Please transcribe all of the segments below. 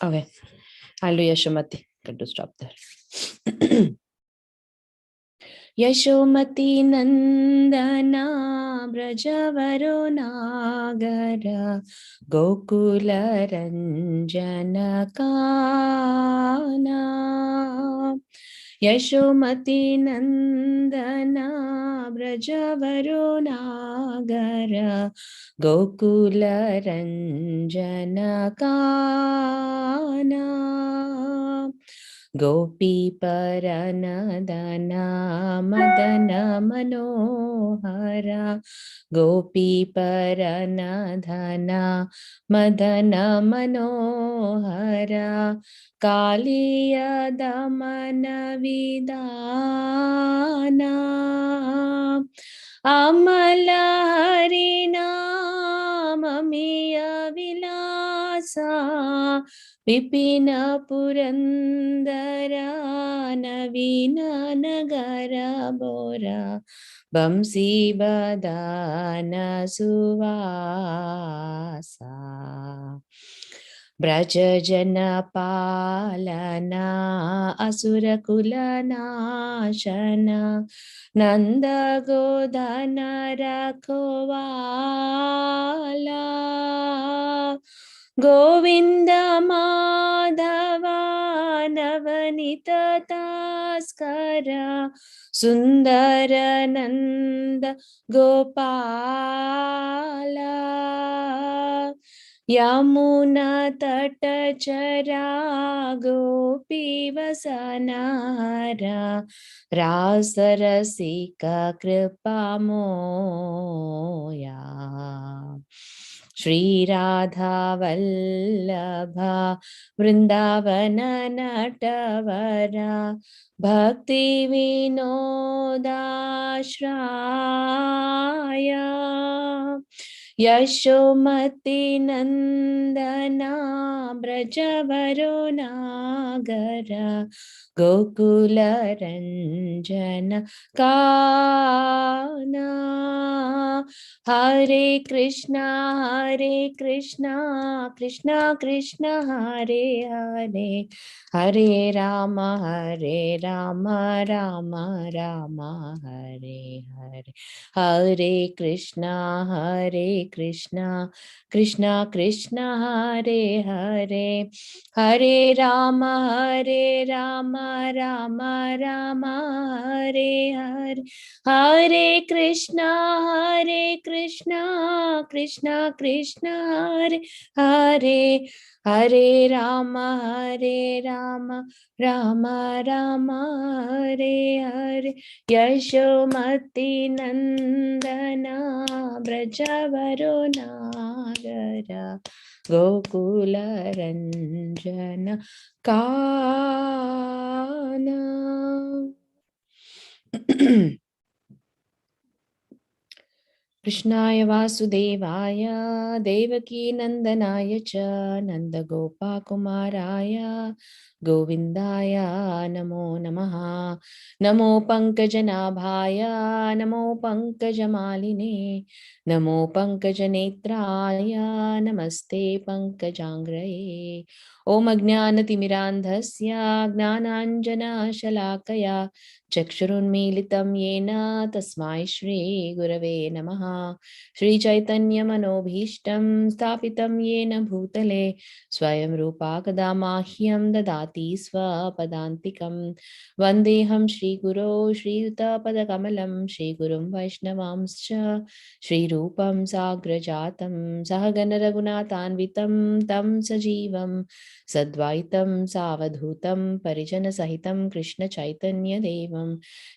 Okay, I'll do Yashomati. Got to stop there. Yashomati Nandana Brajavaro Nagara Gokula Ranjana Kana Yashomati Nandana Brajavaro Nagara Gokula Ranjana Kana Gopi Paranadana Madana Manohara Gopi Paranadana Madana Manohara Kaliya Damana Vidana Amala Harinamamiya Vilasa Vipina Purandara Navina Nagara Bora Bamsi Badana Suvasa Braja Jana Palana Asura Kulana Shana Nanda Godana Rakovala Govinda Madhava Navanita Taskara Sundara Nanda Gopala Yamuna Tatachara Gopi Vasanara Rasarasika Kripa Moya Shri Radha Vallabha Vrindavana Natavara Bhakti Vinodashraya Yashomati Nandana Brajavaro Nagara Gokula Ranjana Kana Hare Krishna Krishna Krishna Hare Hare Hare Rama Rama Rama Hare Hare Hare Krishna Krishna Krishna Hare Hare Hare Rama Rama Rama Hare Hare Hare Krishna Krishna Krishna Hare Hare Hare Rama Rama Rama Hare Hare Yashomati Nandana Brajavaro Nagara Gokula Ranjana Kana Krishnaya Vasudevaya Devaki Nandanaya Cha Nandagopakumaraya Govindaya Namo Namaha Namo Pankajanabhaya Namo Pankajamalini Namo Pankajanetraya Namaste Pankajangraye Om Ajnanatimirandhasya Gnananjana Shalakaya चक्षुरुन्मीलितं येन तस्मै श्री गुरवे नमः श्री चैतन्य मनोभीष्टं स्थापितं येन भूतले स्वयं रूपा कदा माह्यं ददाति स्वपदान्तिकं वन्देऽहं श्रीगुरो श्रीयुतपदकमलं श्रीगुरुं वैष्णवांश्च श्रीरूपं साग्रजातं सहगण रघुनाथान्वितं तं सजीवं सद्वैतं सावधूतं परिजनसहितं कृष्णचैतन्यदेवं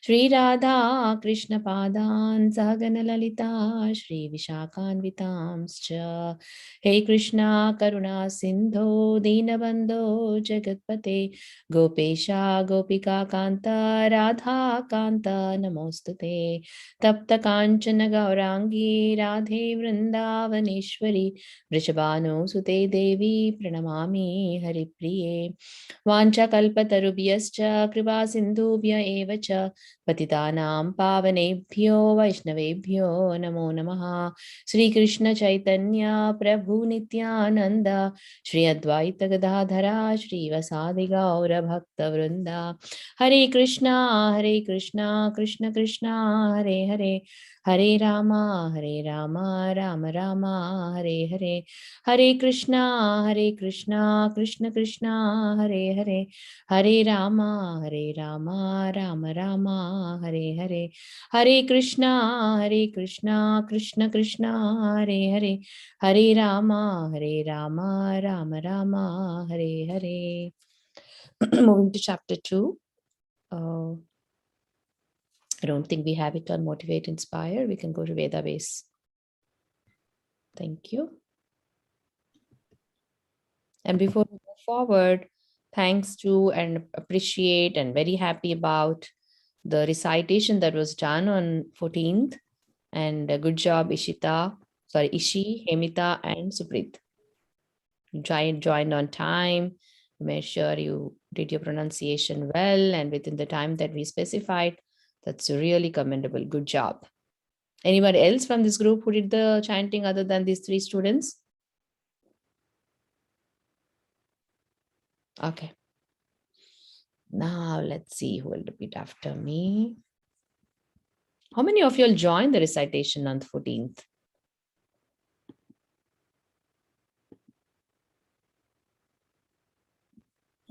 Shri Radha Krishna Padan Sahagana Lalita Shri Vishakhanvitamscha Hey Krishna Karuna Sindho Dinabandho Jagatpate Gopesha Gopika Kanta Radha Kanta Namostate Tapta Kanchana Gaurangi Radhe Vrindavaneshwari Vrishabhanu Sute Devi Pranamami Haripriye Vanchakalpatarubhyascha Kripa Sindhubhya Eva Cha Patitanam Pavanebhyo Vaishnavebhyo namo namaha. Shri Krishna Chaitanya Prabhu Nityananda Shri Advaita Gadadhara Shri Vasadi Gaura Bhakta Vrinda. Hare Krishna Krishna Krishna Hare Hare Hare Rama Rama Rama Hare Hare. Hare Krishna Krishna Krishna Hare Hare Hare Rama Rama Rama Hare Hare. Hare Krishna Krishna Krishna Hare Hare Hare Rama Rama Rama Hare Hare. Moving to chapter 2. I don't think we have it on Motivate, Inspire. We can go to Veda Base. Thank you. And before we move forward, thanks to and appreciate and very happy about the recitation that was done on 14th. And good job, Ishi, Hemita, and Suprit. You joined on time. Made sure you did your pronunciation well and within the time that we specified. That's really commendable. Good job. Anyone else from this group who did the chanting other than these 3 students? Okay. Now let's see who will repeat after me. How many of you will join the recitation on the 14th?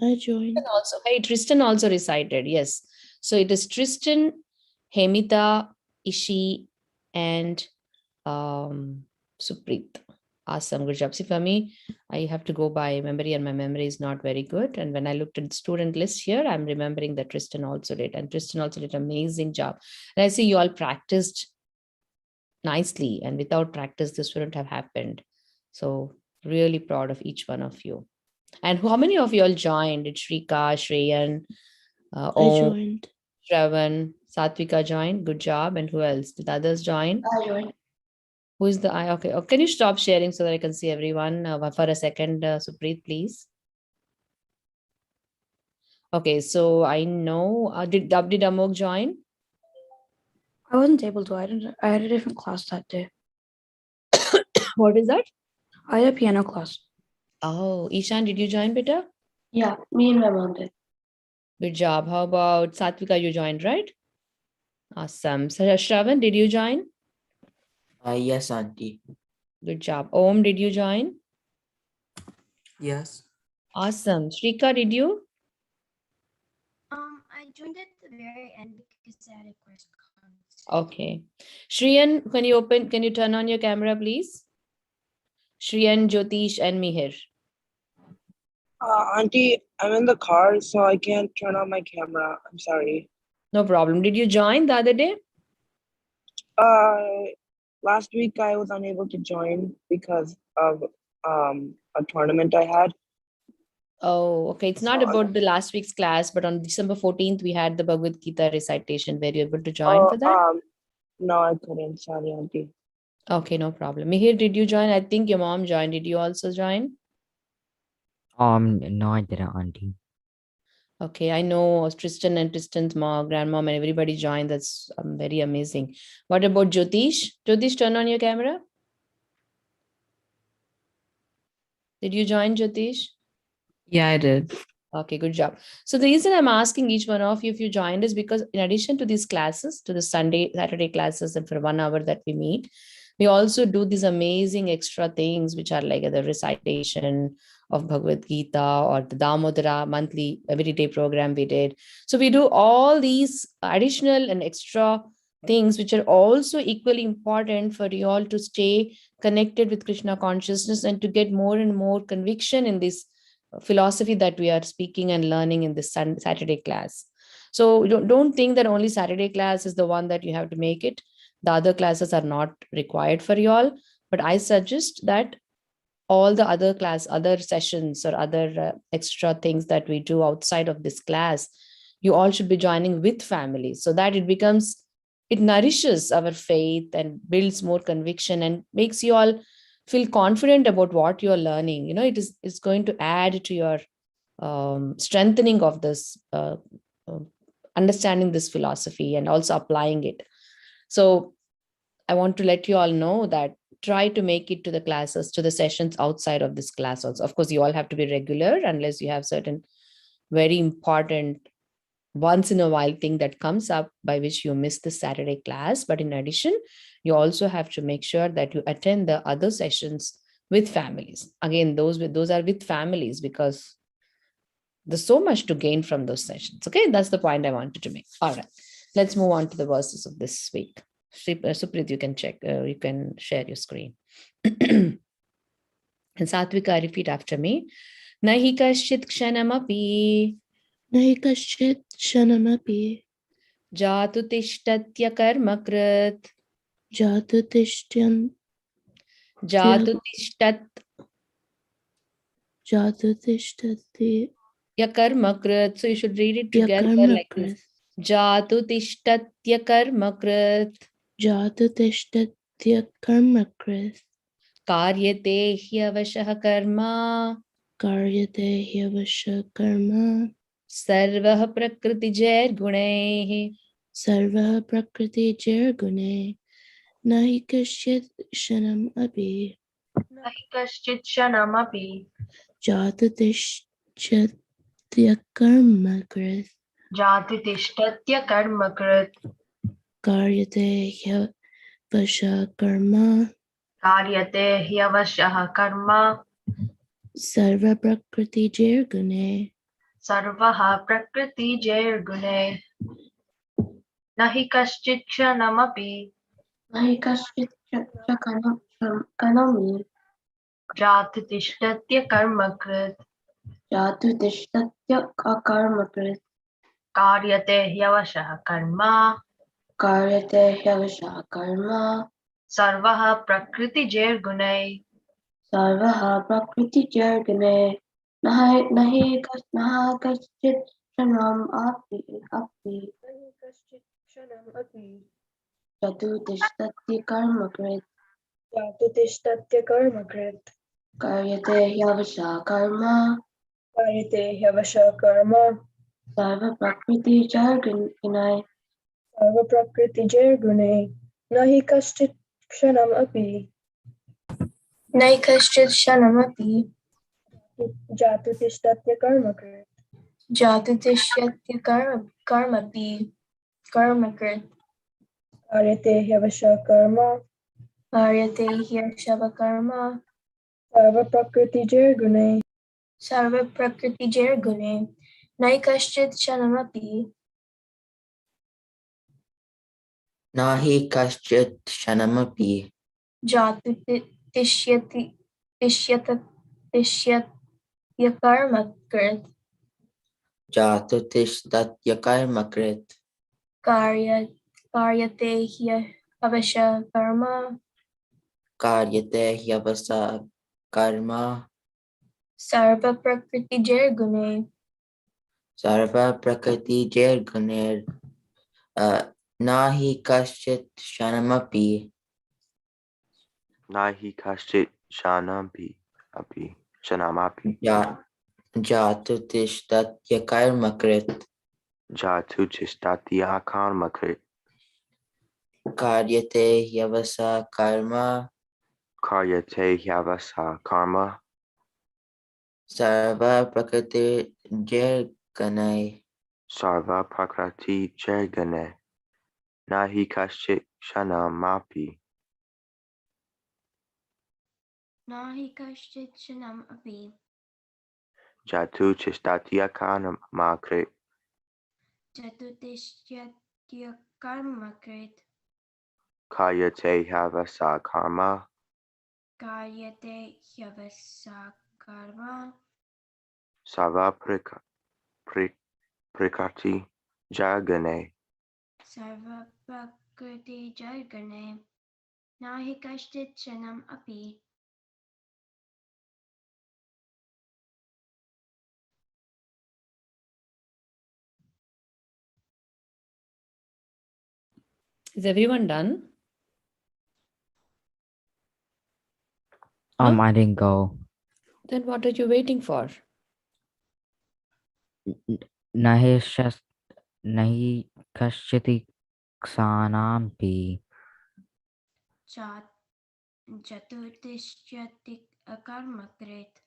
I joined. Also, hey, Tristan also recited. Yes. So it is Tristan, Hemita, Ishi, and Suprit. Awesome. Good job. See, for me, I have to go by memory and my memory is not very good. And when I looked at the student list here, I'm remembering that Tristan also did. And Tristan also did an amazing job. And I see you all practiced nicely. And without practice, this wouldn't have happened. So really proud of each one of you. And how many of you all joined? Did Shrika, Shreyan, I Om, joined. Shravan, Satvika joined? Good job. And who else? Did others join? I joined. Who is the I? Okay. Oh, can you stop sharing so that I can see everyone for a second, Supreet, please? Okay. So I know, did Amok join? I wasn't able to. I had a different class that day. What is that? I had a piano class. Oh, Ishan, did you join, Beta? Yeah, me and my mom did. Good job. How about Satvika? You joined, right? Awesome. So Shravan, did you join? Yes, Auntie. Good job. Om, did you join? Yes. Awesome. Shrika, did you? I joined at the very end because I had a course conference. Okay. Shriyan, can you turn on your camera, please? Shriyan, Jyotish, and Mihir. Auntie, I'm in the car, so I can't turn on my camera. I'm sorry. No problem. Did you join the other day? Last week I was unable to join because of a tournament I had. Oh, okay. It's not So about the last week's class, but on December 14th, we had the Bhagavad Gita recitation. Were you able to join for that? No, I couldn't. Sorry, Auntie. Okay, no problem. Mihir, did you join? I think your mom joined. Did you also join? No, I didn't, Auntie. Okay, I know Tristan and Tristan's mom, grandmom, and everybody joined. That's very amazing. What about Jyotish? Jyotish, turn on your camera. Did you join, Jyotish? Yeah, I did. Okay, good job. So the reason I'm asking each one of you if you joined is because in addition to these classes, to the Saturday classes, and for 1 hour that we meet, we also do these amazing extra things, which are like the recitation of Bhagavad Gita or the Damodara monthly everyday program we did. So we do all these additional and extra things, which are also equally important for you all to stay connected with Krishna consciousness and to get more and more conviction in this philosophy that we are speaking and learning in this Saturday class. So don't think that only Saturday class is the one that you have to make it. The other classes are not required for you all, but I suggest that all the other sessions or other extra things that we do outside of this class, you all should be joining with family so that it nourishes our faith and builds more conviction and makes you all feel confident about what you're learning. It's going to add to your strengthening of this understanding this philosophy and also applying it. So I want to let you all know that try to make it to the classes, to the sessions outside of this class also. Of course, you all have to be regular unless you have certain very important once in a while thing that comes up by which you miss the Saturday class. But in addition, you also have to make sure that you attend the other sessions with families. Again, those are with families, because there's so much to gain from those sessions. Okay, that's the point I wanted to make. All right, let's move on to the verses of this week. Suprit, you can check, you can share your screen. And Satvika, repeat after me. Nahi kaschit kshanamapi Nahi kaschit kshanamapi jatu tishtatya karmakrit jatu tishtyan jatu tishtat jatu tishtati karmakrit. So you should read it together like this. yakarmakrit Jatu tishtatya karmakrit jatu tishtatya karmakrit karyate hyavashah karma karyate hyavasha karma sarvah prakriti jair gunehi sarva prakriti jirgune nahi kaschit kshanam api नहि कश्चित् क्षणमपि jatu tishthatya karmakrit जाति तिष्ठत्य कर्मकृत् karyate hyavasha karma कार्यते ह्यवशः कर्म sarva prakriti jirgune सर्वः प्रकृतिजैर्गुणे न हि कश्चित् क्षणमपि nahi kaschit kanami जाति तिष्ठत्य कर्मकृत् jatu tishthatya akarmakrit कार्यते ह्यवशः कर्म karyate hyavasha karma सर्वः प्रकृतिजैर्गुणे sarvaha prakriti jirgune nahi kaschit kshanam api jatu tishthatya karmakrit Jatutishtatya karmakrit. karyate hyavasha karma Karite hyavasha karma. sarva prakriti jirgune Sarva prakriti jairgune. Nahi kaschit kshanam api. nahi kaschit kshanamapi Jatutishtatya karmakrit. jatu tishthatya karmakrit Karite hyavasha karma. karyate hyavasha karma Sarva prakriti jairgune. sarva prakriti jirgune nahi kaschit kshanamapi Nahi kaschit kshanamapi jatu tishyatya karmakrit jatu tishtatya karmakrit karyate hyavasha karma karyate hyavasa karma sarva prakriti jirgune sarva prakriti jair nahi kaschit kshanamapi Nahi kaschit shanamapi jatu tishtatya karmakrit jatu tistatya karmakrit karyate hyavasa karma karyate hyavasa karma sarva prakriti jair sarva prakriti jairgane nahi kaschit shanamapi Nahi kaschit kshanam api. jatu tistatya karmakrit Jatutishtatya karmakrit. karyate hyavasa karma Karyate hyavasa karma. sarva prakriti jairgane Sarva prakriti jairgane. Nahi kaschit kshanam api. Is everyone done? I didn't go. Then what are you waiting for? Nahi nahi kaschiti ksanampi चतुर्तिष्ठति अकर्मकृत्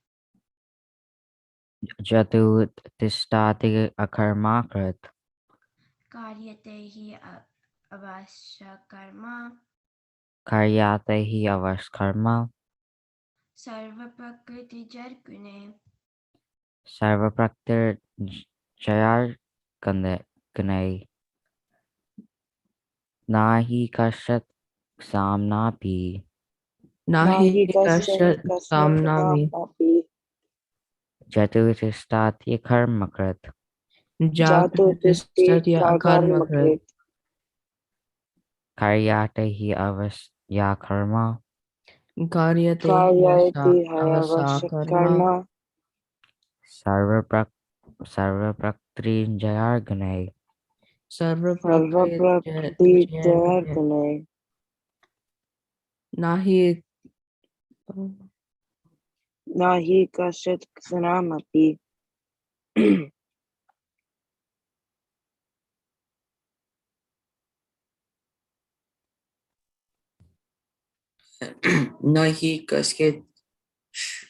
Jatu Tishtati Akarmakrit. कार्यते हि अवश्यकर्मा Karyate hi avaskarma. सर्वप्रकृतिजर्गुणे Sarvapraktir Jayar Ganai. Nahi Kashat Samnapi. Nahi Nahi kashyap kashat samnami. api Jatu Tishtati Akarmakrit. jatu tisti Jatutisthatya akarmakrit. karmakrit Karyate hi avasyakarma. Karyate karyati avasa hayavasya karma. karma Sarvapraktir Jayar Ganai. Sarva sarva prakrit prakriti jargune Nahi nahi kashyat api Nahi kasket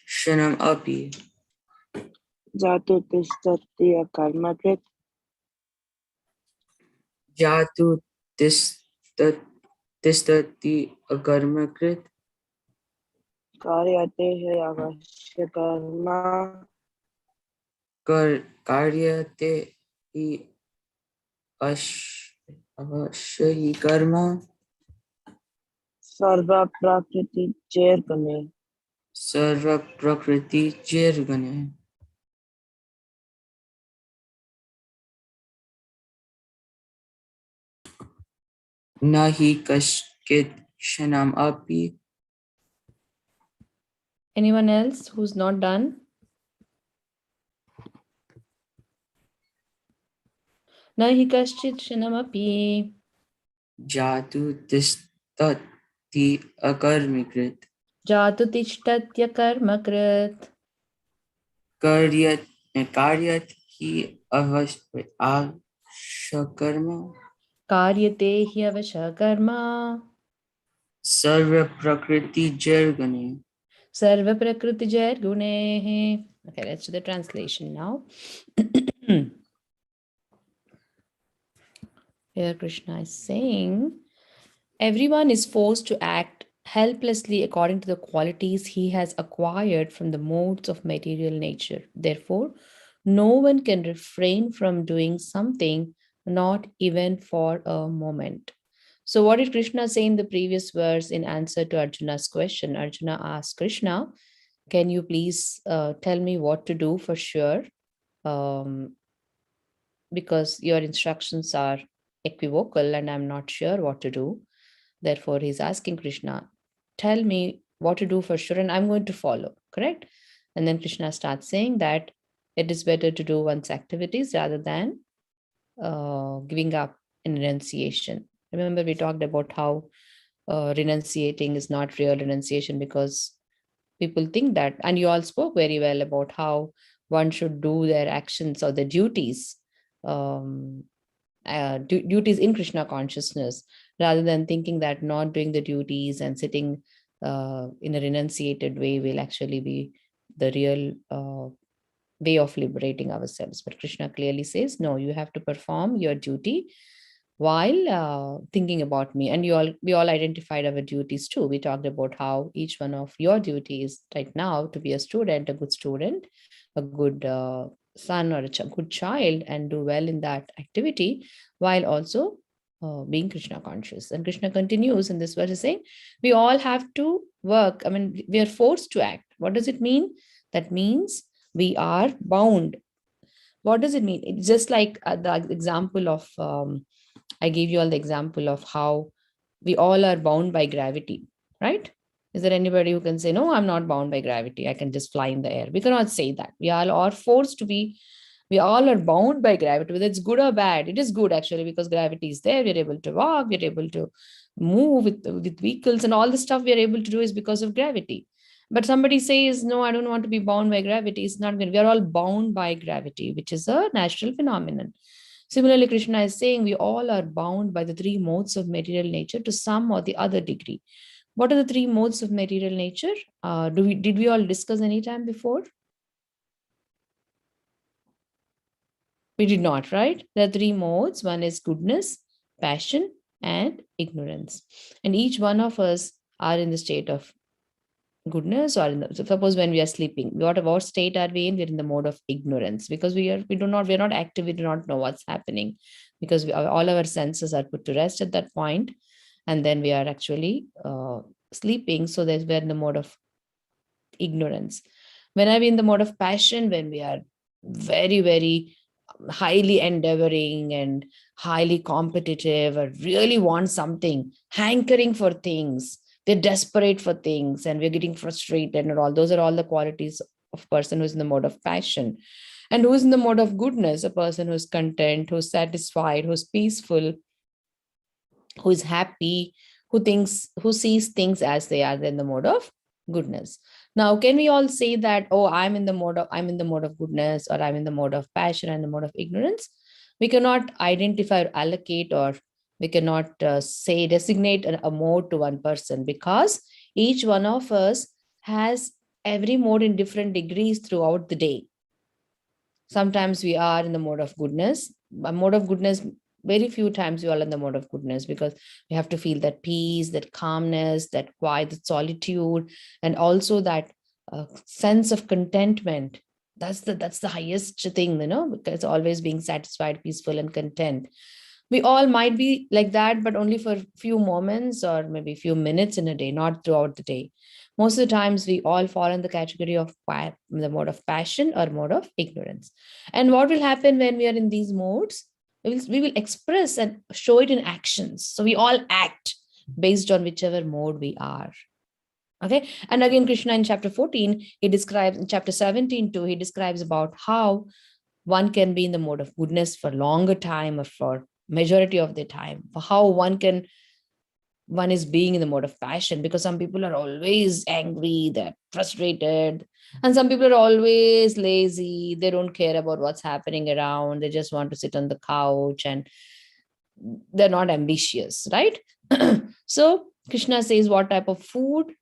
shanam api. jatu tistati karmakrit Jatu tistati akarmakrit. karyate hayavasya karma Karyate hi avasyahi karma. sarva prakriti jargune Sarva prakriti jirgane. Nahi kasket shanam api. Anyone else who's not done? Nahi kaschit shanamapi. Jatu tistati akarmakrit. Jatu tishtatya karmakrit. Karyat hi avasyakarma. Karyate hi avasha karma. Sarva prakriti jargane. Sarva prakriti jair gune. Okay, let's do the translation now. Here Krishna is saying, everyone is forced to act helplessly according to the qualities he has acquired from the modes of material nature. Therefore, no one can refrain from doing something, not even for a moment. So, what did Krishna say in the previous verse in answer to Arjuna's question? Arjuna asked Krishna, can you please tell me what to do for sure? Because your instructions are equivocal and I'm not sure what to do. Therefore, he's asking Krishna, tell me what to do for sure, and I'm going to follow, correct? And then Krishna starts saying that it is better to do one's activities rather than giving up in renunciation. Remember, we talked about how renunciating is not real renunciation because people think that, and you all spoke very well about how one should do their actions or their duties, duties in Krishna consciousness, rather than thinking that not doing the duties and sitting in a renunciated way will actually be the real way of liberating ourselves. But Krishna clearly says, no, you have to perform your duty while thinking about me. And we all identified our duties too. We talked about how each one of your duties right now to be a student, a good student, a good son or a good child, and do well in that activity while also being Krishna conscious. And Krishna continues in this verse saying, we all have to work. I mean, we are forced to act. What does it mean? That means we are bound. What does it mean? It's just like the example of, I gave you all the example of how we all are bound by gravity, right? Is there anybody who can say, no, I'm not bound by gravity, I can just fly in the air? We cannot say that. We all are forced to be, we all are bound by gravity, whether it's good or bad. It is good actually, because gravity is there. We're able to walk, we're able to move with vehicles, and all the stuff we're able to do is because of gravity. But somebody says, no, I don't want to be bound by gravity. It's not good. We are all bound by gravity, which is a natural phenomenon. Similarly, Krishna is saying we all are bound by the three modes of material nature to some or the other degree. What are the three modes of material nature? Did we all discuss any time before? We did not, right? There are three modes. One is goodness, passion, and ignorance. And each one of us are in the state of goodness, or so suppose when we are sleeping, what state are we in? We're in the mode of ignorance, because we're not active, we do not know what's happening, because all our senses are put to rest at that point, and then we are actually sleeping. So that we're in the mode of ignorance. When are we in the mode of passion? When we are very, very highly endeavoring and highly competitive, or really want something, hankering for things, we're desperate for things, and we're getting frustrated, and all those are all the qualities of person who's in the mode of passion. And who's in the mode of goodness? A person who's content, who's satisfied, who's peaceful, who is happy, who sees things as they are, in the mode of goodness. Now, can we all say that, oh, I'm in the mode of goodness, or I'm in the mode of passion and the mode of ignorance? We cannot identify or allocate, or we cannot designate a mode to one person, because each one of us has every mode in different degrees throughout the day. Sometimes we are in the mode of goodness. Very few times we are in the mode of goodness, because we have to feel that peace, that calmness, that quiet, that solitude, and also that sense of contentment. That's the highest thing, because always being satisfied, peaceful, and content. We all might be like that, but only for a few moments, or maybe a few minutes in a day, not throughout the day. Most of the times we all fall in the category of the mode of passion or mode of ignorance. And what will happen when we are in these modes? We will express and show it in actions. So we all act based on whichever mode we are. Okay. And again, Krishna in chapter 14, he describes, in chapter 17 too, he describes about how one can be in the mode of goodness for longer time, or for majority of the time, for how one is being in the mode of passion, because some people are always angry, they're frustrated, and some people are always lazy, they don't care about what's happening around, they just want to sit on the couch, and they're not ambitious, right? So Krishna says what type of food,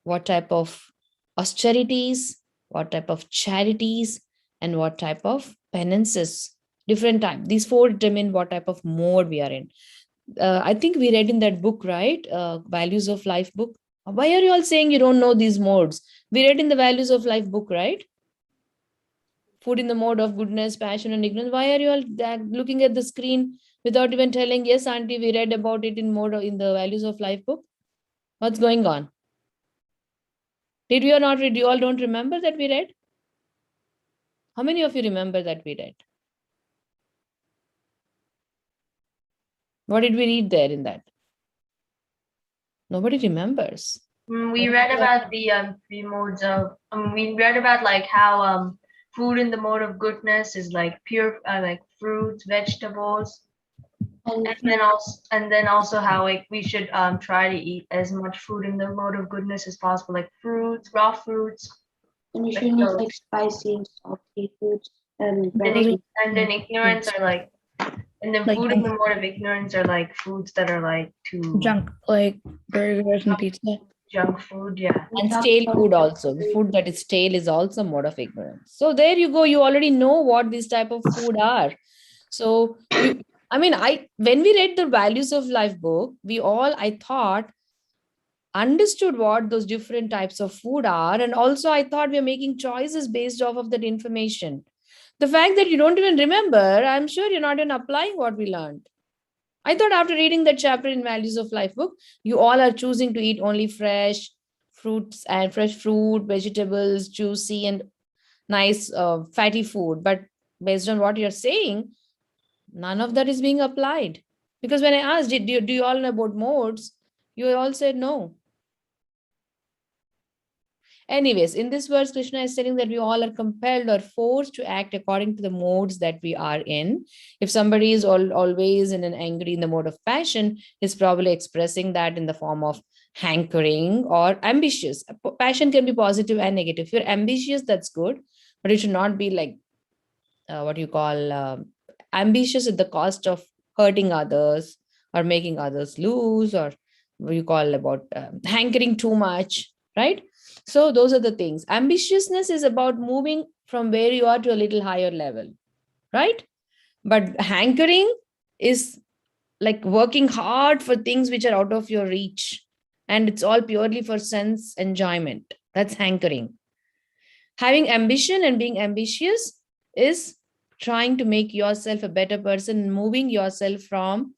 what type of austerities, what type of charities, and what type of penances, different type. These four determine what type of mode we are in. I think we read in that book, right? Values of Life book. Why are you all saying you don't know these modes? We read in the Values of Life book, right? Food in the mode of goodness, passion, and ignorance. Why are you all looking at the screen without even telling, yes, auntie, we read about it in the Values of Life book? What's going on? Did we or not read? You all don't remember that we read? How many of you remember that we read? What did we read there in that? Nobody remembers. We read about the three modes of. We read about like how food in the mode of goodness is like pure, like fruits, vegetables, and then also how like we should try to eat as much food in the mode of goodness as possible, like fruits, raw fruits. And you shouldn't eat like spicy and salty foods. And then ignorance are like, and then Like food in the mode of ignorance are like foods that are like too junk, like burgers and pizza. junk food, yeah. And stale food also. The food that is stale is also mode of ignorance. So there you go. You already know what these type of food are. So when we read the Values of Life book, I thought, understood what those different types of food are. And also I thought we're making choices based off of that information. The fact that you don't even remember, I'm sure you're not even applying what we learned. I thought after reading that chapter in Values of Life book, you all are choosing to eat only fresh fruits and fresh fruit, vegetables, juicy and nice fatty food. But based on what you're saying, none of that is being applied. Because when I asked, do you all know about modes? You all said no. Anyways, in this verse, Krishna is telling that we all are compelled or forced to act according to the modes that we are in. If somebody is always in the mode of passion, he's probably expressing that in the form of hankering or ambitious. Passion can be positive and negative. If you're ambitious, that's good, but it should not be like what you call ambitious at the cost of hurting others or making others lose or what you call about hankering too much, right? So those are the things. Ambitiousness is about moving from where you are to a little higher level, right? But hankering is like working hard for things which are out of your reach, and it's all purely for sense enjoyment. That's hankering. Having ambition and being ambitious is trying to make yourself a better person, moving yourself from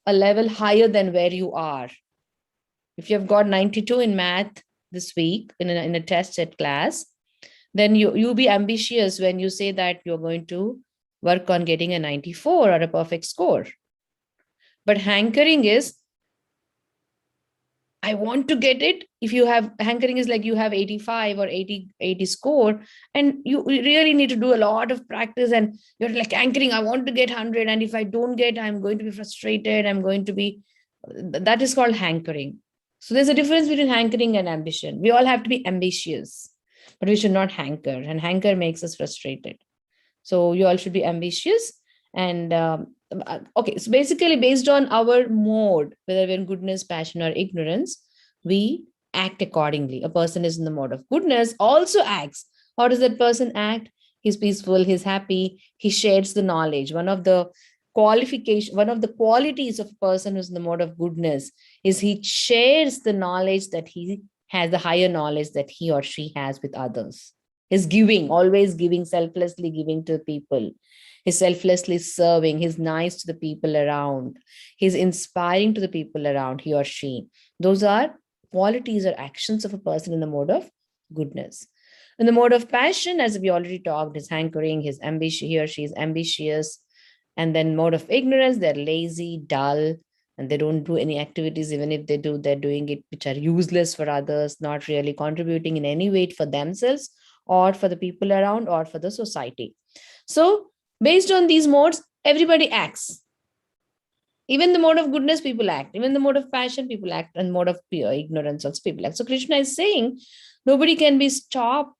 a level higher than where you are. If you have got 92 in math this week in a test at class, then you be ambitious when you say that you're going to work on getting a 94 or a perfect score. But hankering is, I want to get it. If you have hankering is like you have 85 or 80 score, and you really need to do a lot of practice, and you're like hankering, I want to get 100. And if I don't get, I'm going to be frustrated. I'm going to be, that is called hankering. So there's a difference between hankering and ambition. We all have to be ambitious, but we should not hanker. And hanker makes us frustrated. So you all should be ambitious. And okay, so basically based on our mode, whether we're in goodness, passion, or ignorance, we act accordingly. A person is in the mode of goodness also acts. How does that person act? He's peaceful, he's happy, he shares the knowledge. One of the qualities of a person who's in the mode of goodness is he shares the knowledge that he has, the higher knowledge that he or she has with others. He's giving, always giving, selflessly giving to people. He's selflessly serving. He's nice to the people around. He's inspiring to the people around, he or she. Those are qualities or actions of a person in the mode of goodness. In the mode of passion, as we already talked, is hankering, his ambition, he or she is ambitious. And then mode of ignorance, they're lazy, dull, and they don't do any activities. Even if they do, they're doing it which are useless for others, not really contributing in any way for themselves or for the people around or for the society. So based on these modes, everybody acts. Even the mode of goodness, people act. Even the mode of passion, people act. And mode of pure ignorance, also people act. So Krishna is saying nobody can be stopped.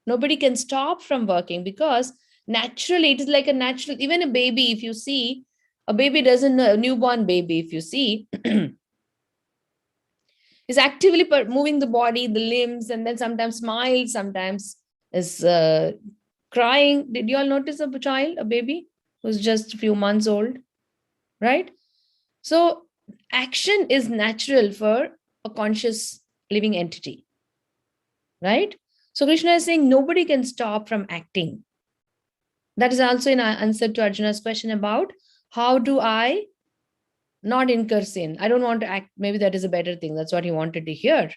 Nobody can stop from working, because naturally it is like a natural, even a baby, if you see, a baby doesn't know, a newborn baby, if you see, is actively moving the body, the limbs, and then sometimes smiles, sometimes is crying. Did you all notice a child, a baby who's just a few months old, right? So action is natural for a conscious living entity, right? So Krishna is saying nobody can stop from acting. That is also in answer to Arjuna's question about how do I not incur sin? I don't want to act. Maybe that is a better thing. That's what he wanted to hear.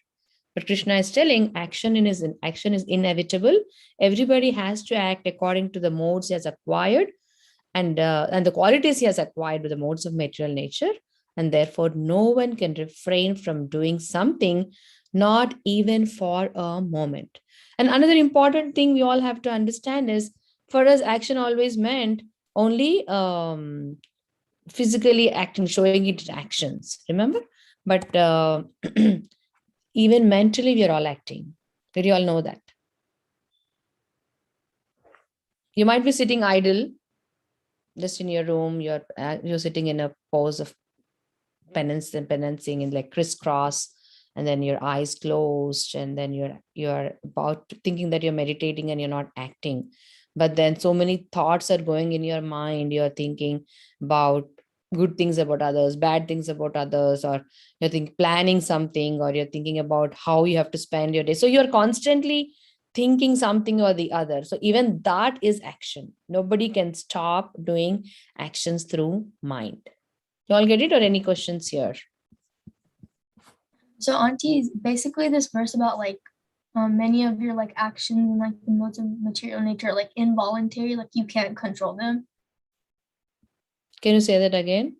But Krishna is telling action is inevitable. Everybody has to act according to the modes he has acquired and the qualities he has acquired with the modes of material nature. And therefore, no one can refrain from doing something, not even for a moment. And another important thing we all have to understand is, for us, action always meant only physically acting, showing it in actions, remember? But even mentally, we are all acting. Did you all know that? You might be sitting idle, just in your room. You're sitting in a pose of penance,ing in like crisscross, and then your eyes closed, and then you're about thinking that you're meditating and you're not acting. But then so many thoughts are going in your mind. You're thinking about good things about others, bad things about others, or you're planning something, or you're thinking about how you have to spend your day. So you're constantly thinking something or the other. So even that is action. Nobody can stop doing actions through mind. You all get it, or any questions here? So Auntie, is basically this verse about like many of your like actions and like the modes of material nature are like involuntary, like you can't control them. Can you say that again?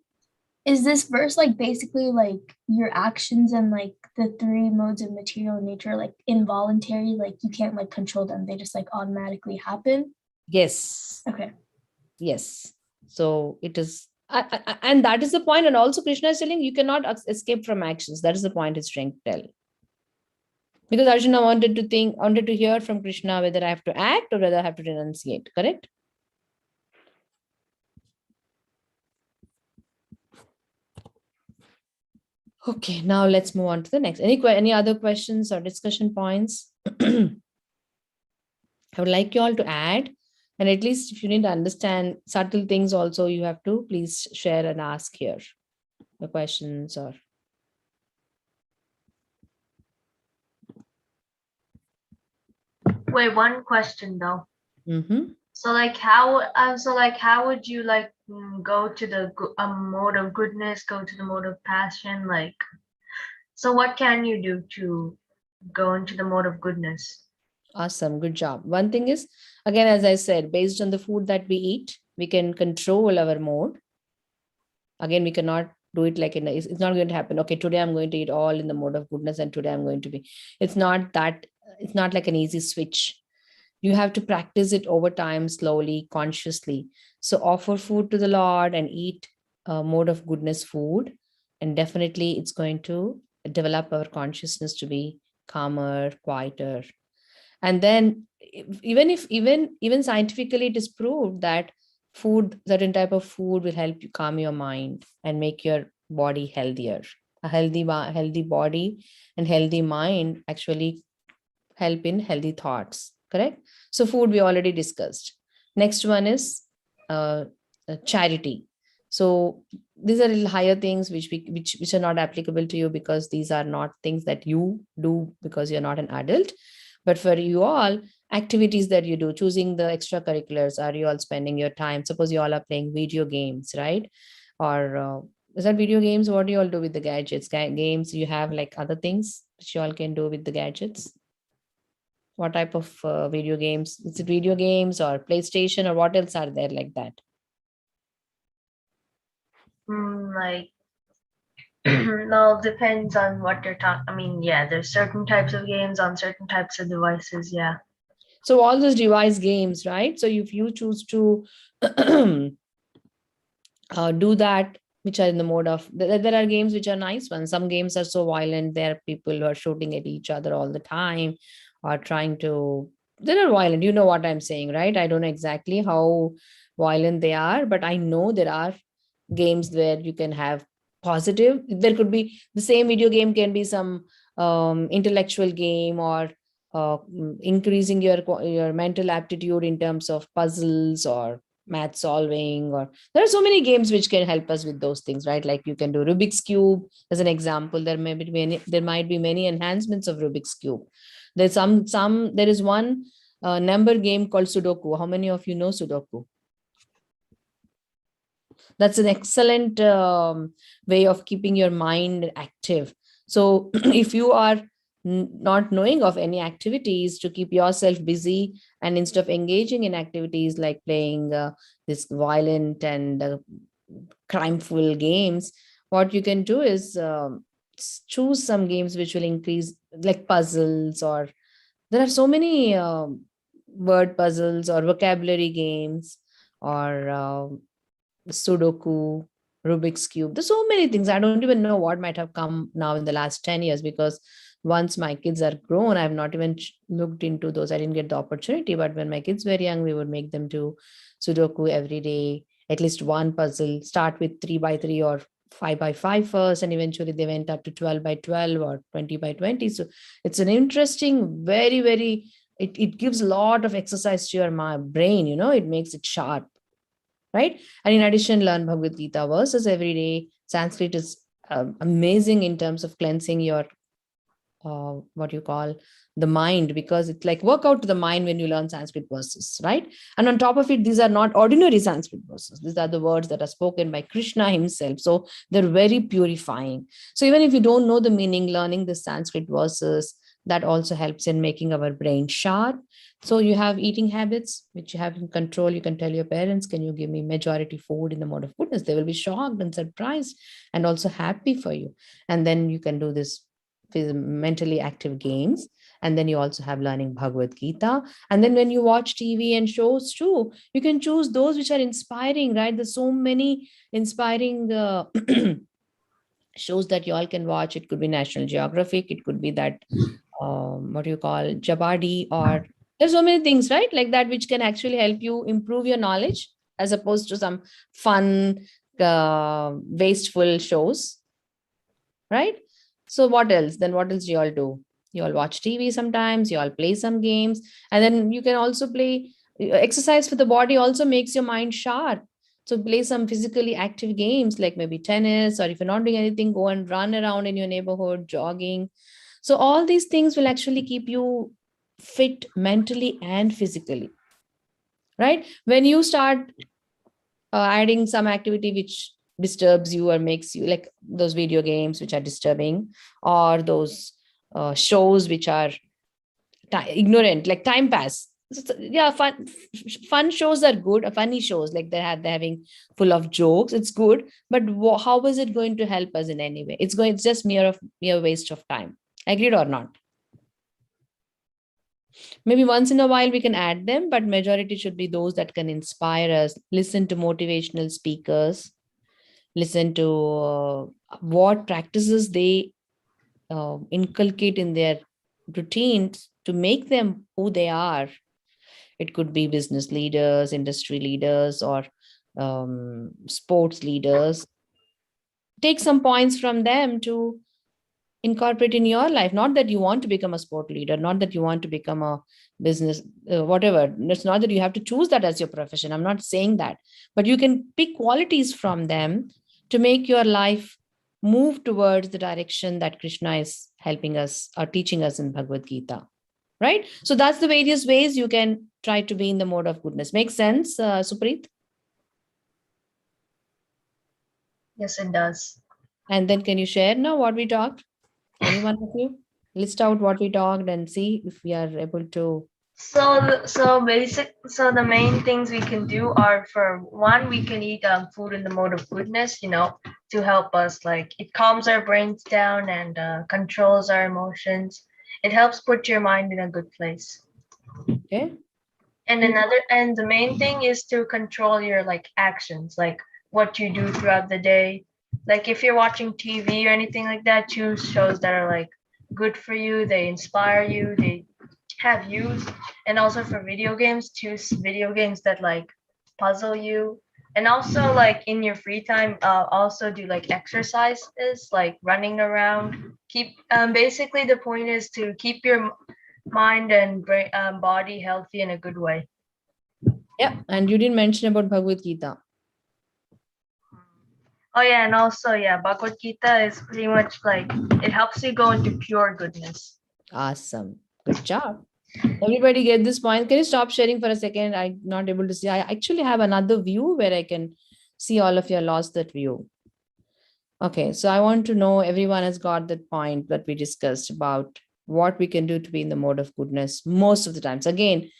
Is this verse like basically like your actions and like the three modes of material nature like involuntary, like you can't like control them, they just like automatically happen? Yes. Okay. Yes. So it is, and that is the point. And also Krishna is telling you cannot escape from actions. That is the point he's trying to tell. Because Arjuna wanted to hear from Krishna whether I have to act or whether I have to renunciate, correct? Okay, now let's move on to the next. Any other questions or discussion points? I would like you all to add, and at least if you need to understand subtle things also, you have to please share and ask here the questions or. Wait, one question though. Mm-hmm. So how would you go to the mode of goodness, go to the mode of passion? Like, so what can you do to go into the mode of goodness? Awesome, good job. One thing is, again, as I said, based on the food that we eat, we can control our mode. Again, we cannot do it like it's not going to happen. Okay, today I'm going to eat all in the mode of goodness, and today I'm going to be. It's not like an easy switch. You have to practice it over time, slowly, consciously. So offer food to the Lord and eat a mode of goodness food, and definitely it's going to develop our consciousness to be calmer, quieter. And then even scientifically it is proved that certain type of food will help you calm your mind and make your body healthier. A healthy body and healthy mind actually help in healthy thoughts, correct? So food we already discussed. Next one is uh, charity. So these are little higher things which are not applicable to you, because these are not things that you do because you're not an adult. But for you all, activities that you do, choosing the extracurriculars, are you all spending your time? Suppose you all are playing video games, right? Or is that video games? What do you all do with the gadgets? Games, you have like other things which you all can do with the gadgets? What type of video games? Is it video games or PlayStation, or what else are there like that? Like, no, depends on what you're talking. I mean, yeah, there's certain types of games on certain types of devices. Yeah. So all those device games, right? So if you choose to do that, which are in the mode of, there are games which are nice ones. Some games are so violent. There are people who are shooting at each other all the time, or trying to, they're violent. You know what I'm saying, right? I don't know exactly how violent they are, but I know there are games where you can have positive. There could be the same video game can be some intellectual game, or increasing your mental aptitude in terms of puzzles or math solving, or there are so many games which can help us with those things, right? Like you can do Rubik's Cube as an example. There might be many enhancements of Rubik's Cube. There is one number game called Sudoku. How many of you know Sudoku? That's an excellent way of keeping your mind active. So if you are not knowing of any activities to keep yourself busy, and instead of engaging in activities like playing this violent and crimeful games, what you can do is choose some games which will increase, like puzzles, or there are so many word puzzles or vocabulary games, or Sudoku, Rubik's Cube. There's so many things. I don't even know what might have come now in the last 10 years, because once my kids are grown, I've not even looked into those. I didn't get the opportunity. But when my kids were young, we would make them do Sudoku every day, at least one puzzle, start with 3x3 or 5x5 first, and eventually they went up to 12x12 or 20x20. So it's an interesting, very, very, it gives a lot of exercise to your brain, it makes it sharp. Right? And in addition, learn Bhagavad Gita verses every day. Sanskrit is amazing in terms of cleansing your, what you call, the mind, because it's like workout to the mind when you learn Sanskrit verses, right? And on top of it, these are not ordinary Sanskrit verses. These are the words that are spoken by Krishna himself. So they're very purifying. So even if you don't know the meaning, learning the Sanskrit verses, that also helps in making our brain sharp. So you have eating habits, which you have in control. You can tell your parents, can you give me majority food in the mode of goodness? They will be shocked and surprised and also happy for you. And then you can do this mentally active games. And then you also have learning Bhagavad Gita. And then when you watch TV and shows too, you can choose those which are inspiring, right? There's so many inspiring shows that you all can watch. It could be National Geographic. It could be that, what do you call, Jabadi, or there's so many things, right? Like that, which can actually help you improve your knowledge, as opposed to some fun, wasteful shows, right? So what else? Then what else do you all do? You all watch TV sometimes, you all play some games, and then you can also play exercise for the body, also makes your mind sharp. So play some physically active games like maybe tennis, or if you're not doing anything, go and run around in your neighborhood, jogging. So all these things will actually keep you fit mentally and physically, right? When you start adding some activity which disturbs you or makes you, like those video games which are disturbing, or those shows which are ignorant, like time pass. Yeah, fun shows are good. Funny shows, like they're having full of jokes, it's good, but how is it going to help us in any way? It's just mere waste of time. Agreed or not? Maybe once in a while we can add them, but majority should be those that can inspire us. Listen to motivational speakers, listen to what practices they inculcate in their routines to make them who they are. It could be business leaders, industry leaders, or sports leaders. Take some points from them to incorporate in your life. Not that you want to become a sport leader, not that you want to become a business, whatever. It's not that you have to choose that as your profession. I'm not saying that, but you can pick qualities from them to make your life move towards the direction that Krishna is helping us or teaching us in Bhagavad Gita. Right? So that's the various ways you can try to be in the mode of goodness. Makes sense, Supreet? Yes, it does. And then can you share now what we talked? Any one of you? List out what we talked and see if we are able to. So the main things we can do are, for one, we can eat food in the mode of goodness, to help us, like it calms our brains down and controls our emotions. It helps put your mind in a good place. Okay. And the main thing is to control your like actions, like what you do throughout the day. Like if you're watching TV or anything like that, choose shows that are like good for you, they inspire you, they have use. And also for video games, choose video games that like puzzle you. And also like in your free time, also do like exercises, like running around. Basically the point is to keep your mind and brain, body healthy in a good way. Yeah. And you didn't mention about Bhagavad Gita. Oh yeah, and also Bhagavad Gita is pretty much like it helps you go into pure goodness. Awesome. Good job. Everybody get this point. Can you stop sharing for a second? I'm not able to see. I actually have another view where I can see all of you. Lost that view. Okay, so I want to know everyone has got that point that we discussed about what we can do to be in the mode of goodness most of the times. Again,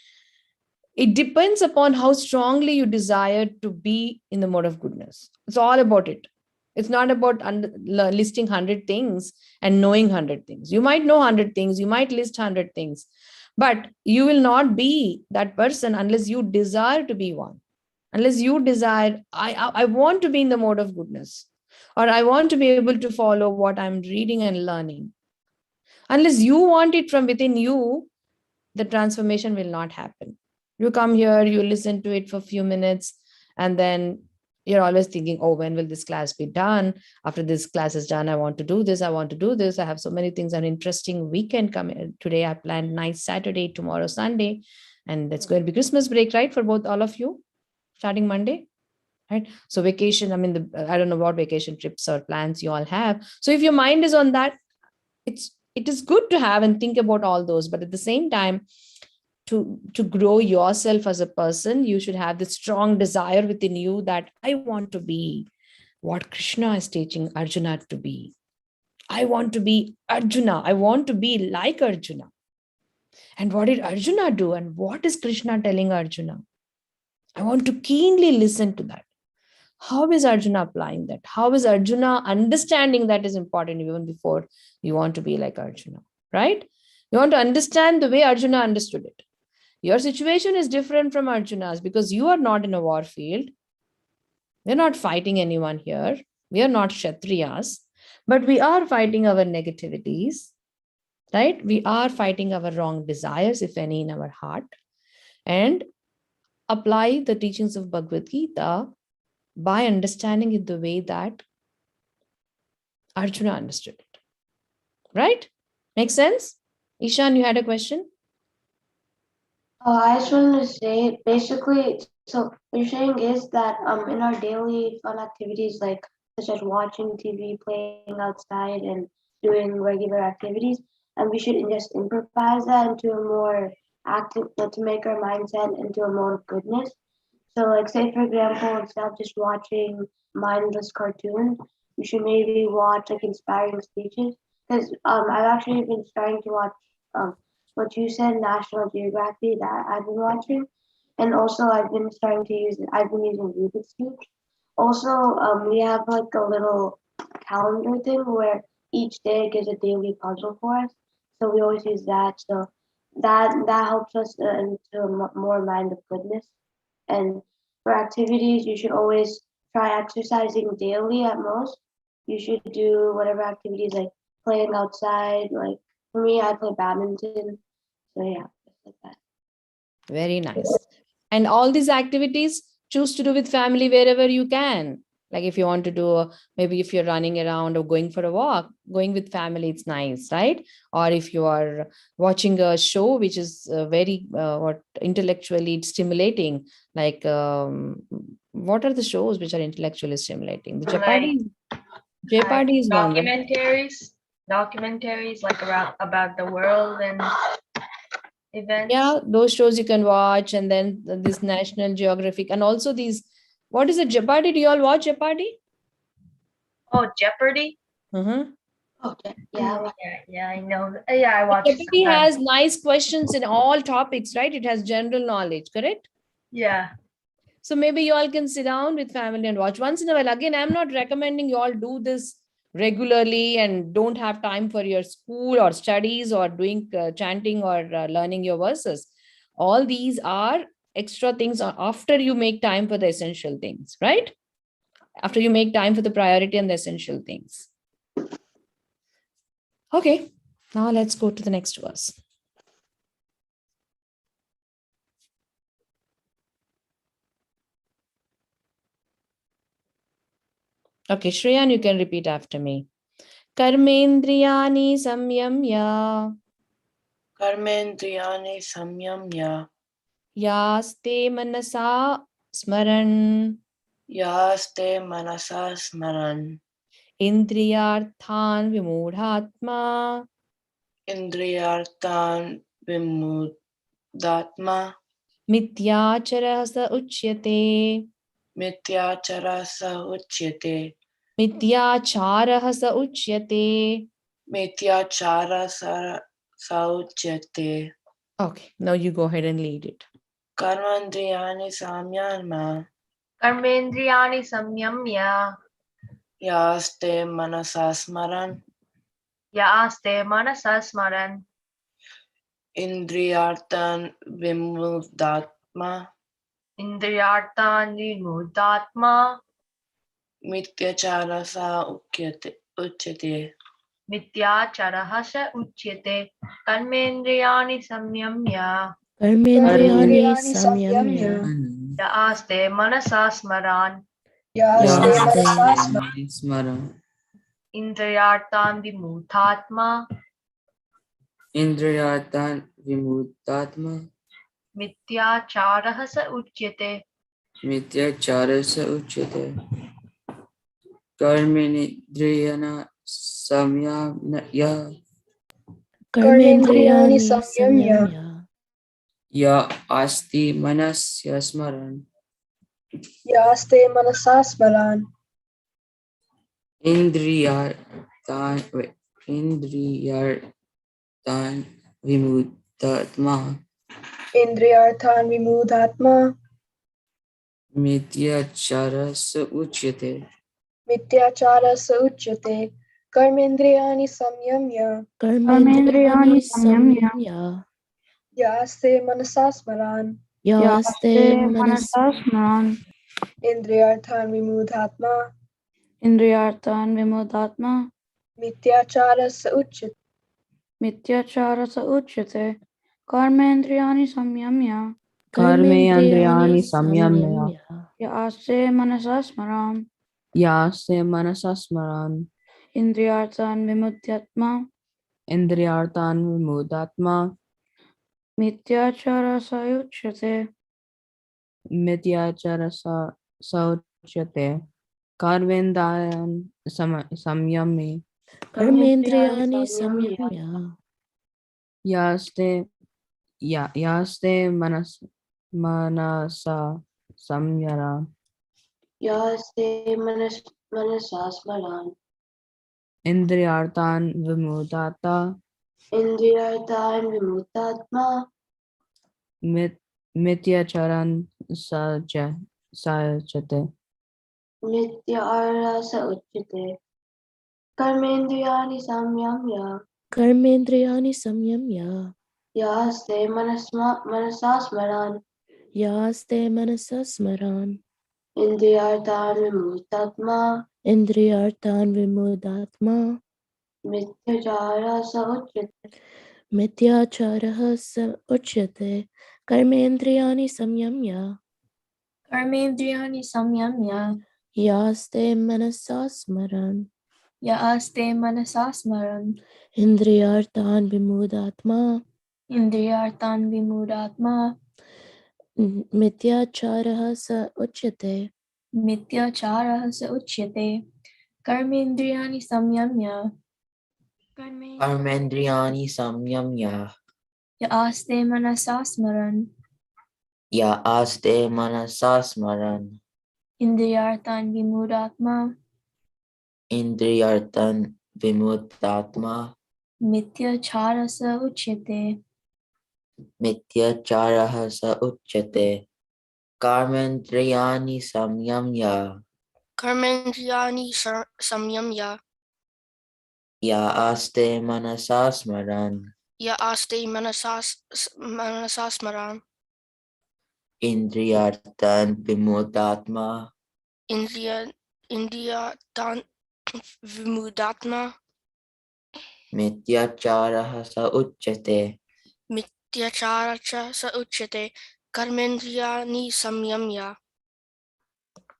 it depends upon how strongly you desire to be in the mode of goodness. It's all about it. It's not about listing 100 things and knowing 100 things. You might know 100 things, you might list 100 things, but you will not be that person unless you desire to be one. Unless you desire, I want to be in the mode of goodness, or I want to be able to follow what I'm reading and learning. Unless you want it from within you, the transformation will not happen. You come here, you listen to it for a few minutes, and then you're always thinking, oh, when will this class be done? After this class is done, I want to do this, I want to do this. I have so many things. An interesting weekend coming. Today I planned nice Saturday, tomorrow Sunday, and it's going to be Christmas break, right, for both all of you, starting Monday. Right? So vacation, I mean, I don't know what vacation trips or plans you all have. So if your mind is on that, it is good to have and think about all those, but at the same time, to grow yourself as a person, you should have this strong desire within you that I want to be what Krishna is teaching Arjuna to be. I want to be Arjuna. I want to be like Arjuna. And what did Arjuna do? And what is Krishna telling Arjuna? I want to keenly listen to that. How is Arjuna applying that? How is Arjuna understanding that is important even before you want to be like Arjuna, right? You want to understand the way Arjuna understood it. Your situation is different from Arjuna's because you are not in a war field. We're not fighting anyone here. We are not Kshatriyas, but we are fighting our negativities, right? We are fighting our wrong desires, if any, in our heart, and apply the teachings of Bhagavad Gita by understanding it the way that Arjuna understood it. Right? Makes sense? Ishan, you had a question? I just wanted to say, basically, so what you're saying is that in our daily fun activities, like such as watching TV, playing outside, and doing regular activities, and we should just improvise that into a more active, to make our mindset into a more goodness. So, like, say for example, instead of just watching mindless cartoons, you should maybe watch like inspiring speeches. Because I've actually been starting to watch what you said, National Geography, that I've been watching, and also I've been starting to use. I've been using Rubik's Cube. Also, we have like a little calendar thing where each day gives a daily puzzle for us. So we always use that. So that helps us into a more mind of goodness. And for activities, you should always try exercising daily at most. You should do whatever activities like playing outside. Like for me, I play badminton. So yeah, just like that. Very nice. And all these activities, choose to do with family wherever you can. Like if you want to do, maybe if you're running around or going for a walk, going with family, it's nice, right? Or if you are watching a show which is very what intellectually stimulating, like what are the shows which are intellectually stimulating? The Jeopardy is one, right? Documentaries like about the world and events. Yeah, those shows you can watch, and then this National Geographic, and also these. What is it? Jeopardy? Do you all watch Jeopardy? Oh, Jeopardy. Mm-hmm. Okay. Yeah, I know. Yeah, I watch it Jeopardy sometimes. has nice questions in all topics, right? It has general knowledge, correct? Yeah. So maybe you all can sit down with family and watch once in a while. Again, I'm not recommending you all do this regularly and don't have time for your school or studies or doing chanting or learning your verses. All these are extra things after you make time for the essential things, right? After you make time for the priority and the essential things. Okay, now let's go to the next verse. Okay, Shreyan, you can repeat after me. Karmendriyani samyamya. Karmendriyani samyamya. Yaste manasa smaran. Yaste manasa smaran. Indriyarthan vimudhatma. Indriyartan vimudatma. Mityachara sa uchyate. Mityachara sa uchyate. Mityachara sa uchyate. Mityachara sa uchyate. Okay, now you go ahead and lead it. Karmendriyani samyamya. Karmendriyani samyamya. Yaste manasa smaran. Yaste manasa smaran. Indriyartan vimudatma. Indriyartan vimudatma. Mityachara sa uchyate. Mityacharaha sa uchyate. Karmendriyani samyamya. Karmendriyani samyamya. Yaste manasa smaran. Yaste Yaste manasa smaran. Indriyartan vimudatma. Indriyartan vimudatma. Mityacharaha sa uchyate. Mityachara sa uchyate. Karmendriyana samyamya. Karmendriyani samyamya. Ya asti manasya smaran. Yaste manasa smaran. Indriyartan vimudatma. Indriyarthan vimudatma. Mityachara sa uchyate. Mityachara sa uchyate. Karmendriyani samyamya. Karmendriyani samyamya. Yaste manasa smaran. Yaste manasa smaran. Indriyarthan vimudatma. Indriyartan vimudatma. Mityachara sa uchyate. Mityachara sa uchyate. Karmendriyani samyamya. Karmendriyani samyamya. Yaste manasa smaran. Yaste manasa smaran. Indriyartan vimudatma. Indriyartan vimudatma. Mityachara sayuchyate. Mityachara sauchyate. Karvendayan samyami. Karmendriyani samyamya. Yaste yaste manasa samyara. Yaste manasasmaran. Indriyartan vimudata. Indriyartan vimutatma. Mityacharan sajate. Mitya sa uchyate. Karmendriyani samyamya. Karmendriyani samyamya. Yaste manasasmaran. Yaste manasasmaran. Indriyartan vimutatma. Indriyartan vimudatma. Mityachara sa uchyate. Mityacharaha sa uchyate. Karmendriyani samyamya. Karmendriyani samyamya. Yaste manasasmaran. Yaaste manasasmaran. Indriyartan vimudatma. Indriyartan vimudatma. Mityacharaha sa uchyate. Mityachara sa uchyate. Karmendriyani samyamya. Karmendriyani samyamya. Yaaste manasasmaran. Yaaste manasasmaran. Indriyartan vimudatma. Indriyartan vimutatma. Mityachara sa uchyate. Mityacharaha sa uchyate. Karmendriyani samyamya. Karmendriyani samyamya. Yaaste manasasmaran. Yaaste manasasmaran. Indriyartan vimutatma. Indriyartan vimudatma. Mityacharaha sa uchyate. Mityachara sa uchyate. Karmendriyani samyamya.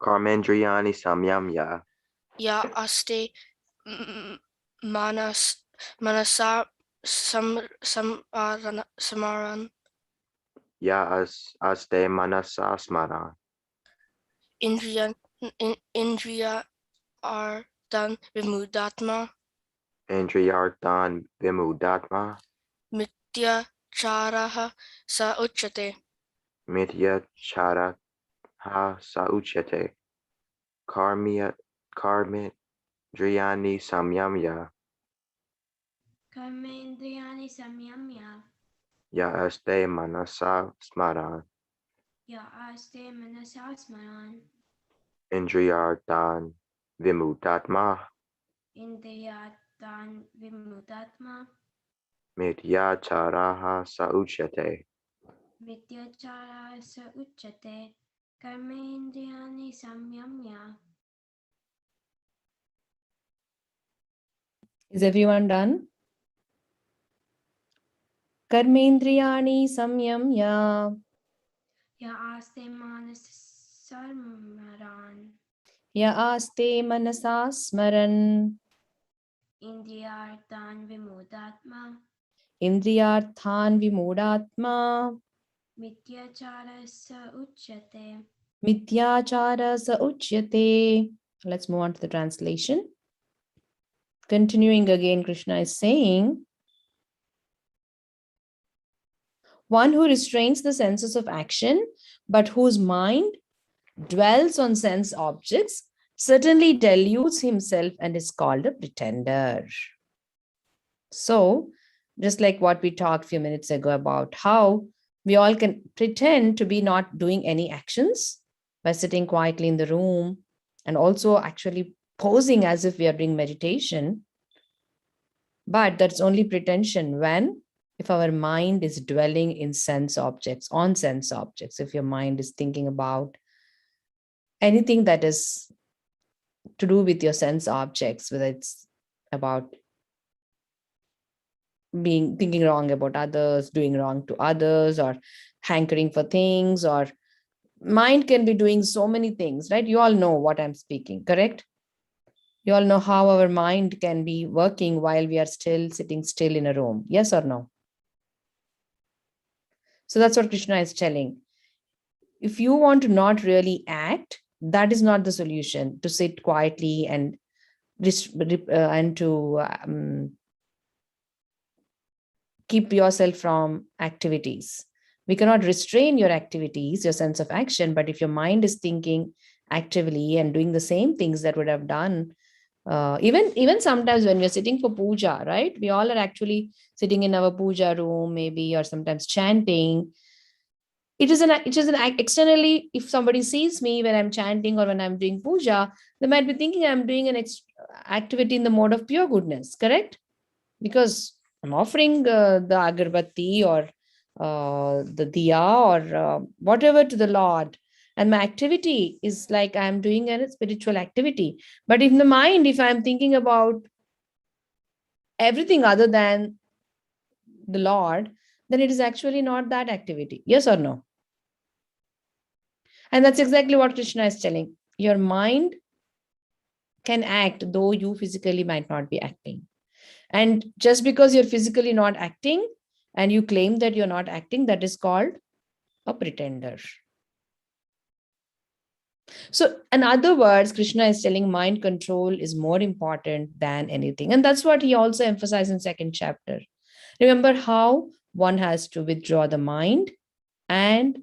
Karmendriyani samyamya. Yaaste manasa samaran. Aste manasa smaran. Indriya artan vimudatma. Indriyartan vimudatma. Mitya charaha sa uchate. Mitya chara ha sauchate. Karmendriyani samyamya. Karmendriyani samyamya. Aste manasa smaran. Yaaste manasasmaran. Indriyartan vimudatma. Indriyartan vimudatma. Mitya charaha sauchate. Mityachara sa uchate. Karmendriyani samyamya. Is everyone done? Karmendriyani samyamya. Yaaste manasasmaran. Yaaste manasa smaran. Indriyartan vimudatma. Indriyarthan vimudatma. Mityachara sa uchate. Mityachara sa uchyate. Let's move on to the translation. Continuing again, Krishna is saying, one who restrains the senses of action, but whose mind dwells on sense objects, certainly deludes himself and is called a pretender. So, just like what we talked a few minutes ago about how we all can pretend to be not doing any actions by sitting quietly in the room and also actually posing as if we are doing meditation. But that's only pretension when, if our mind is dwelling in sense objects, on sense objects, if your mind is thinking about anything that is to do with your sense objects, whether it's about thinking wrong about others, doing wrong to others, or hankering for things, or mind can be doing so many things, right? You all know what I'm speaking, correct? You all know how our mind can be working while we are still sitting still in a room. Yes or no? So that's what Krishna is telling. If you want to not really act, that is not the solution, to sit quietly and to keep yourself from activities. We cannot restrain your activities, your sense of action, but if your mind is thinking actively and doing the same things that would have done, even sometimes when we're sitting for puja, right? We all are actually sitting in our puja room, maybe, or sometimes chanting. It is an externally, if somebody sees me when I'm chanting or when I'm doing puja, they might be thinking I'm doing an activity in the mode of pure goodness, correct? Because I'm offering the agarbatti or the diya or whatever to the Lord. And my activity is like I'm doing a spiritual activity. But in the mind, if I'm thinking about everything other than the Lord, then it is actually not that activity. Yes or no? And that's exactly what Krishna is telling. Your mind can act, though you physically might not be acting. And just because you're physically not acting and you claim that you're not acting, that is called a pretender. So, in other words, Krishna is telling mind control is more important than anything. And that's what he also emphasized in second chapter. Remember how one has to withdraw the mind and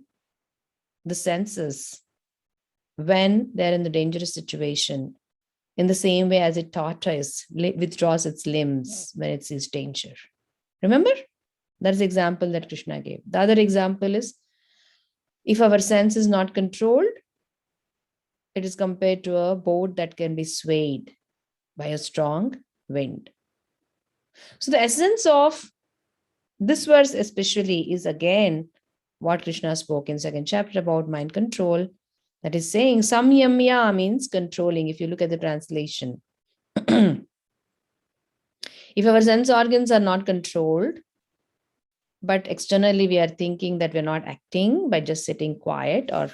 the senses when they're in the dangerous situation, in the same way as a tortoise withdraws its limbs when it sees danger. Remember? That's the example that Krishna gave. The other example is, if our sense is not controlled, it is compared to a boat that can be swayed by a strong wind. So the essence of this verse especially is again what Krishna spoke in second chapter about mind control. That is saying samyamya means controlling. If you look at the translation, if our sense organs are not controlled, but externally we are thinking that we're not acting by just sitting quiet or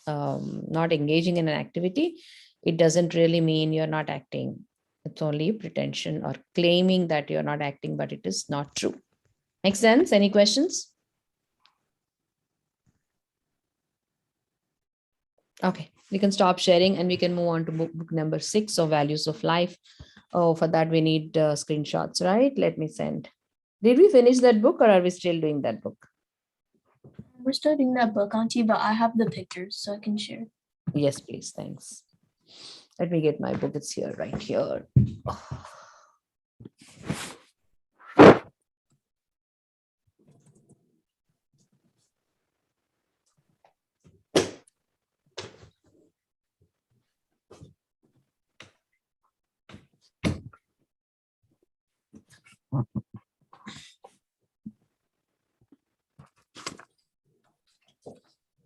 not engaging in an activity, it doesn't really mean you're not acting. It's only pretension or claiming that you're not acting, but it is not true. Make sense? Any questions? Okay, we can stop sharing and we can move on to book number 6, so values of life. Oh, for that we need screenshots, right? Let me send. Did we finish that book or are we still doing that book? We're still doing that book, Auntie, but I have the pictures so I can share. Yes, please. Thanks. Let me get my book. It's here, right here.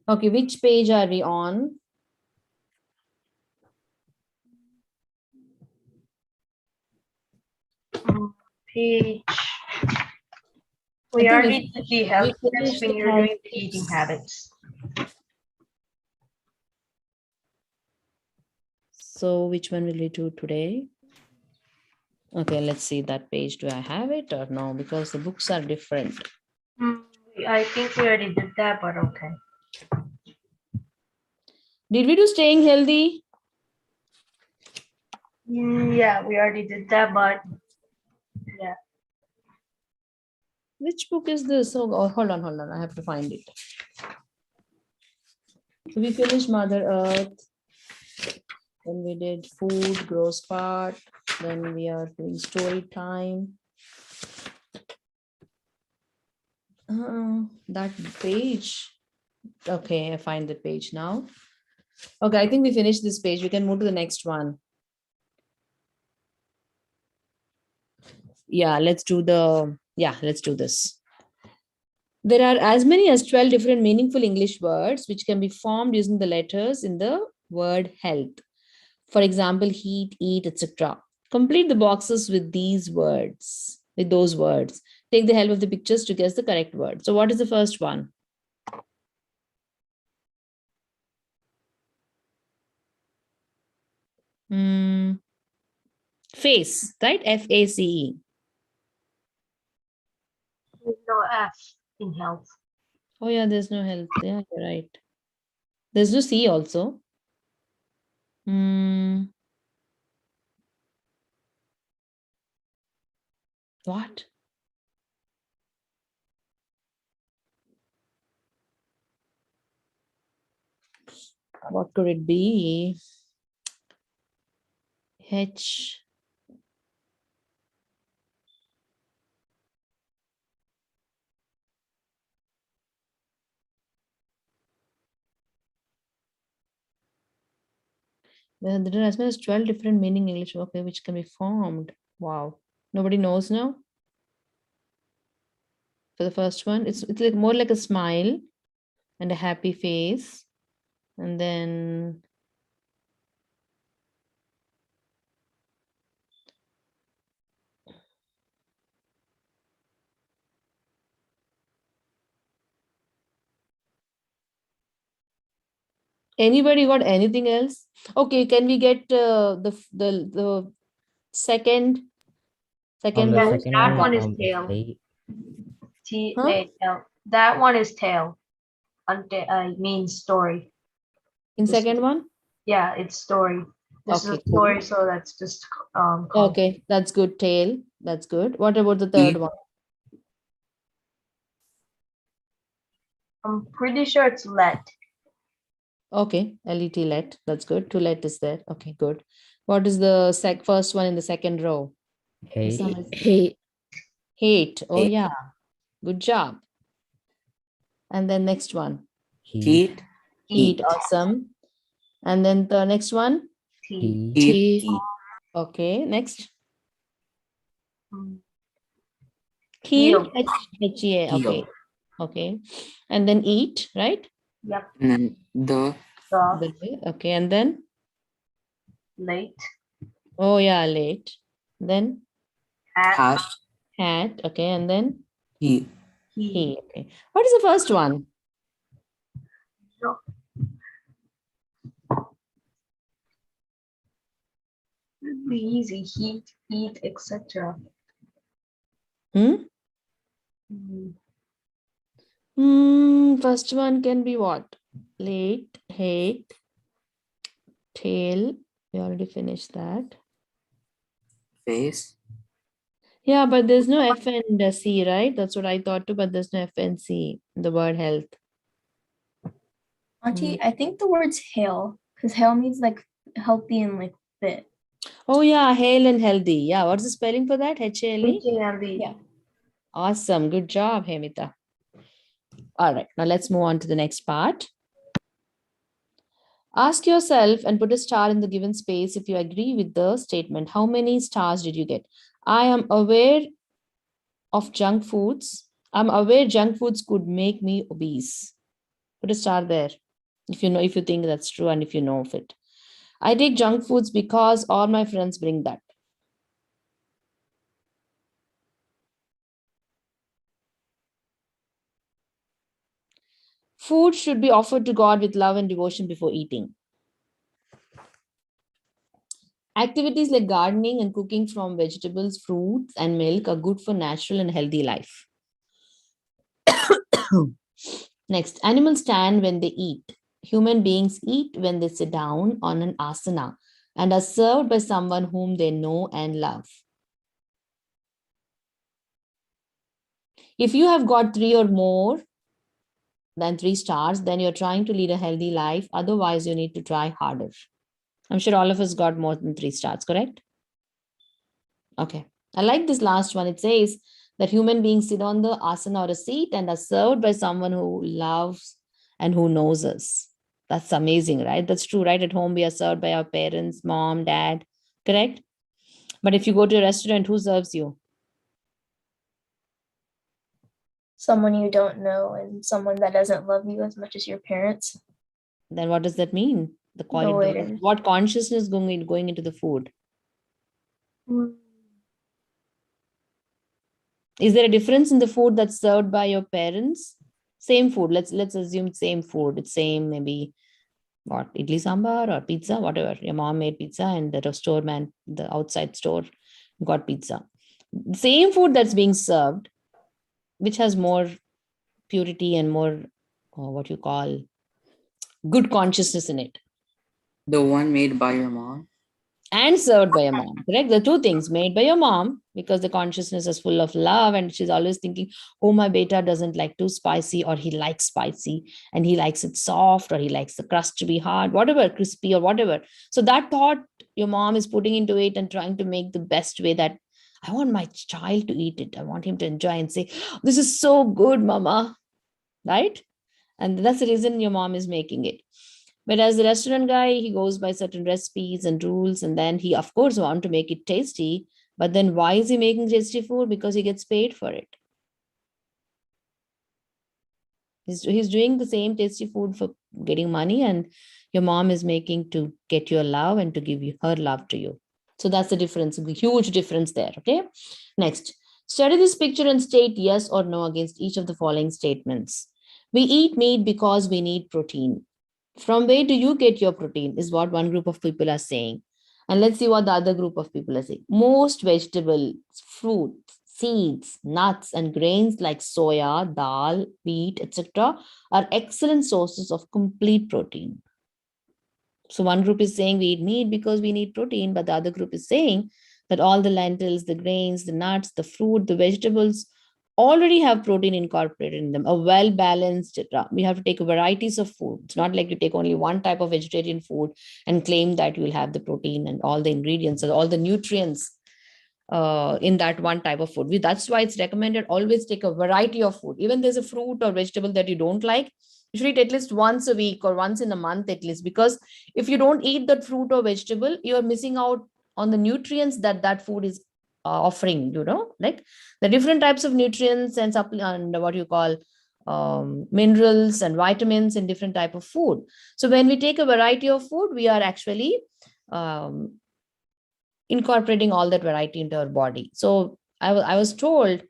Okay, which page are we on? Page. We already did the health tips when you're doing the eating habits. So which one will we do today? Okay, let's see that page. Do I have it or no? Because the books are different. I think we already did that, but okay. Did we do staying healthy? Yeah, we already did that, but yeah. Which book is this? Oh, hold on. I have to find it. So we finished Mother Earth. Then we did food, gross part. Then we are doing story time. That page. Okay, I find the page now. Okay, I think we finished this page. We can move to the next one. Yeah, let's do this. There are as many as 12 different meaningful English words which can be formed using the letters in the word health. For example, heat, eat, etc. Complete the boxes with these words, with those words. Take the help of the pictures to guess the correct word. So what is the first one? Face, right? FACE. There's no F in health. Oh yeah, there's no health. Yeah, you're right. There's no C also. What? What could it be? H. Well, there are as many as 12 different meaning in English, okay, which can be formed. Wow. Nobody knows now? For the first one, it's like more like a smile and a happy face. And then anybody got anything else? Okay, can we get the second On the row? second That one is is tail. late. T-A-L. That one is tail. Means story. In This second one? Yeah, it's story. This is Okay, a cool. story, so that's just Okay, that's good. Tail. That's good. What about the third one? I'm pretty sure it's let. Okay, let. Let. That's good. To let is there. Okay, good. What is the first one in the second row? Hate. This one is Hate. hate. Oh Hate. yeah, good job. And then next one. Heat. Heat. Awesome. And then the next one. Heat. Tea. Okay, next. Heel. Heel. H-E-A. Heel. Okay. Okay. And then eat, right? Yep. And then the Okay, and then? Late. Oh yeah, late. Then? Hat. Hat. Okay, and then? He. He. Okay. What is the first one? No. It'd be easy. Heat, eat, etc. First one can be what? Late, hate, tail. We already finished that. Face. Yeah, but there's no F and C, right? That's what I thought too, but there's no F and C in the word health. Auntie, I think the word's hail, because hail means like healthy and like fit. Oh yeah, hale and healthy. Yeah, what's the spelling for that? H-A-L-E? Yeah. Awesome. Good job, Hemita. All right, now let's move on to the next part. Ask yourself and put a star in the given space if you agree with the statement. How many stars did you get? I am aware of junk foods. I'm aware junk foods could make me obese. Put a star there if you think that's true and if you know of it. I take junk foods because all my friends bring that. Food should be offered to God with love and devotion before eating. Activities like gardening and cooking from vegetables, fruits, and milk are good for natural and healthy life. Next, animals stand when they eat. Human beings eat when they sit down on an asana and are served by someone whom they know and love. If you have got 3 or more than 3 stars, then you're trying to lead a healthy life. Otherwise, you need to try harder. I'm sure all of us got more than 3 stars, correct? Okay. I like this last one. It says that human beings sit on the asana or a seat and are served by someone who loves and who knows us. That's amazing, right? That's true, right? At home, we are served by our parents, mom, dad, correct? But if you go to a restaurant, who serves you? Someone you don't know and someone that doesn't love you as much as your parents. Then what does that mean? The quality, waiter. what consciousness going into the food? Is there a difference in the food that's served by your parents? Same food. Let's assume same food. It's same maybe What, idli sambar or pizza, whatever. Your mom made pizza and the store man, the outside store got pizza. The same food that's being served, which has more purity and more what you call good consciousness in it. The one made by your mom? And served by a mom, correct? The two things, made by your mom, because the consciousness is full of love and she's always thinking, oh, my beta doesn't like too spicy, or he likes spicy and he likes it soft, or he likes the crust to be hard, whatever, crispy or whatever. So that thought your mom is putting into it and trying to make the best way that I want my child to eat it. I want him to enjoy and say, this is so good, mama, right? And that's the reason your mom is making it. But as the restaurant guy, he goes by certain recipes and rules, and then he, of course, want to make it tasty. But then why is he making tasty food? Because he gets paid for it. He's doing the same tasty food for getting money, and your mom is making to get your love and to give you her love to you. So that's the difference, a huge difference there, okay? Next, study this picture and state yes or no against each of the following statements. We eat meat because we need protein. From where do you get your protein is what one group of people are saying. And let's see what the other group of people are saying. Most vegetables, fruits, seeds, nuts, and grains like soya, dal, wheat, etc. are excellent sources of complete protein. So one group is saying we eat meat because we need protein, but the other group is saying that all the lentils, the grains, the nuts, the fruit, the vegetables already have protein incorporated in them, a well-balanced. We have to take varieties of food. It's not like you take only one type of vegetarian food and claim that you will have the protein and all the ingredients and all the nutrients in that one type of food. That's why it's recommended always take a variety of food. Even there's a fruit or vegetable that you don't like, you should eat at least once a week or once in a month at least, because if you don't eat that fruit or vegetable, you're missing out on the nutrients that food is offering, like the different types of nutrients and what you call minerals and vitamins in different type of food. So when we take a variety of food, we are actually incorporating all that variety into our body. So I was told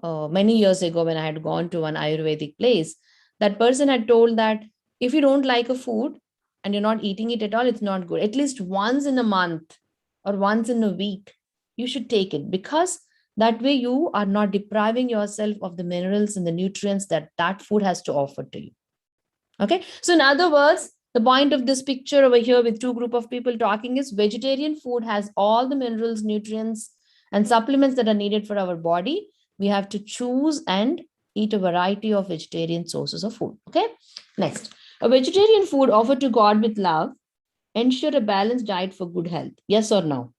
many years ago when I had gone to an Ayurvedic place, that person had told that if you don't like a food and you're not eating it at all, it's not good. At least once in a month or once in a week, you should take it, because that way you are not depriving yourself of the minerals and the nutrients that food has to offer to you. Okay. So in other words, the point of this picture over here with two group of people talking is vegetarian food has all the minerals, nutrients, and supplements that are needed for our body. We have to choose and eat a variety of vegetarian sources of food. Okay. Next, a vegetarian food offered to God with love ensure a balanced diet for good health. Yes or no?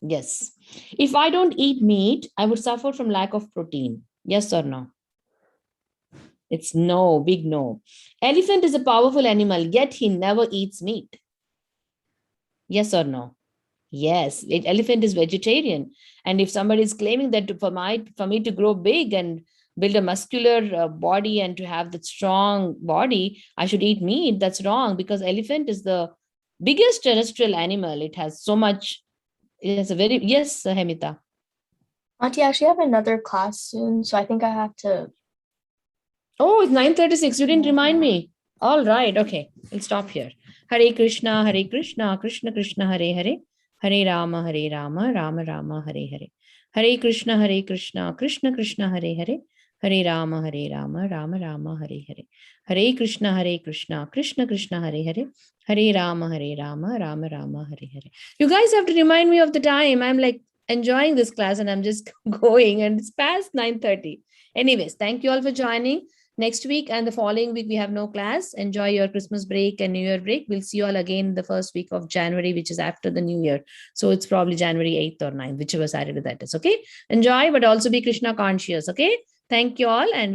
Yes. If I don't eat meat, I would suffer from lack of protein. Yes or no? It's no, big no. Elephant is a powerful animal, yet he never eats meat. Yes or no? Yes, elephant is vegetarian. And if somebody is claiming that for me to grow big and build a muscular body and to have that strong body, I should eat meat, that's wrong, because elephant is the biggest terrestrial animal. It has so much. Yes, Hemita. Auntie, I actually have another class soon, so I think I have to. Oh, it's 9:36. You didn't remind me. All right. Okay. We'll stop here. Hare Krishna, Krishna Krishna, Hare Hare. Hare Rama, Rama Rama, Hare Hare. Hare Krishna, Krishna Krishna, Hare Hare. Hare Rama, Rama Rama, Hare Hare. Hare Krishna, Krishna Krishna, Hare Hare. Hare Rama, Rama Rama, Hare Hare. You guys have to remind me of the time. I'm like enjoying this class and I'm just going, and it's past 9:30. Anyways, thank you all for joining. Next week and the following week, we have no class. Enjoy your Christmas break and New Year break. We'll see you all again the first week of January, which is after the New Year. So it's probably January 8th or 9th, whichever Saturday that is. Okay. Enjoy, but also be Krishna conscious. Okay. Thank you all. And